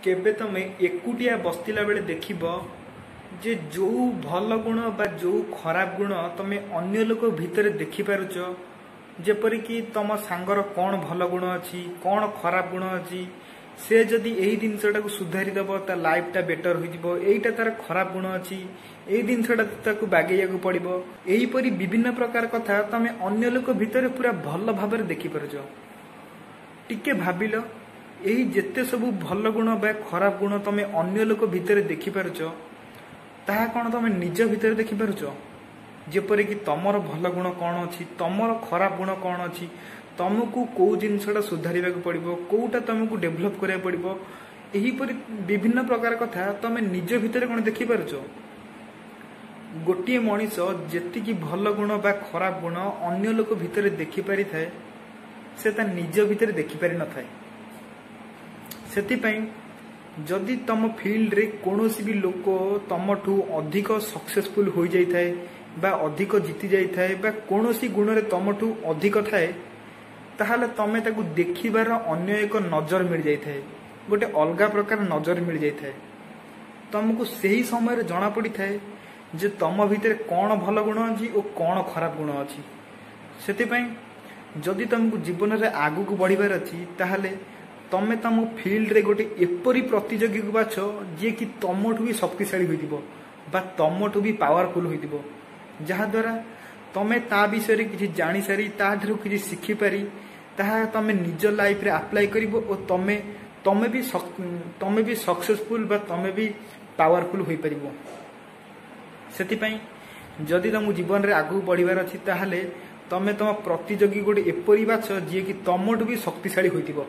केबे तमे एकुटिया बस्तिला बेले देखिबो जे जो भल गुण बा जो खराब गुण तमे अन्य लोक भितर देखि पारुछ। जेपरि कि तम सांगर कौन भल गुण अच्छी कौन खराब गुण अच्छी से जदि यही जिनसटा को सुधारी दब ता लाइफ टा बेटर हो एटा तार खराब गुण अच्छी यही जिनसटा बागेया को पड़ो। यहीपरि विभिन्न प्रकार कथा तमे अन्य लोक भितर पूरा भल भाव देखि पारुछ। टिके भाबिल यही जेते सबू भल गुण बा खराब गुण तमे अन्य लोक भितर देखि पारुछ ताहा कौन तमे निज भितर देखि पारुछ। जेपरि कि तमर भल गुण कौन अच्छी तमर खराब गुण कौन अच्छी तुमको कौ जिनसटा सुधार पड़ो कौटा तुमको डेभलप करा पड़ो यहीपरि विभिन्न प्रकार कथा तमे निज भितर कौन देखि पारुछ। गोटे मनीष जेतिकी भल गुण बा खराब गुण अन्य लोक भितर देखि पारि थाए से ता निज भितर देखि पारि न थाए। सेतिपई जदि तम फील्ड रे कोनोसी भी लोक तमठू अधिक सक्सेसफुल हो जाई थाए बा अधिक जीति जाई थाए बा कोनोसी गुण रे तमठू अधिक थाए ताहाले तमे ताकू देखिबार अन्य एक नजर मिल जाई थाए गोटे अलगा प्रकार नजर मिल जाई थाए। तुमको सही समय जना पड़ी थाए जे तम भितर कौन भल गुण अच्छी और कौन खराब गुण अच्छी। सेतिपई जदि तुमको जीवन रे आगु को बढ़िबार अच्छी ताहाले तमे तम फील्ड रे गोटे एपरी प्रतियोगी को बाछ जे कि तमठू भी शक्तिशाली होइतिबो बा तमठू भी पावरफुल होइतिबो जहा द्वारा तमे ता विषय रे किछि जानि सारी ता धरु किछि सिखि पारी ताहा तमे निज लाइफ रे अप्लाई करिवो और तमे भी सक्सेसफुल बा तमे भी पावरफुल होई परिबो। सेतिपई जदि तुम जीवन रे आगु बढ़िबार अछि ताहाले तमे तम प्रतियोगी गोटे एपरी बाछ जे कि तमठू भी शक्तिशाली होइतिबो।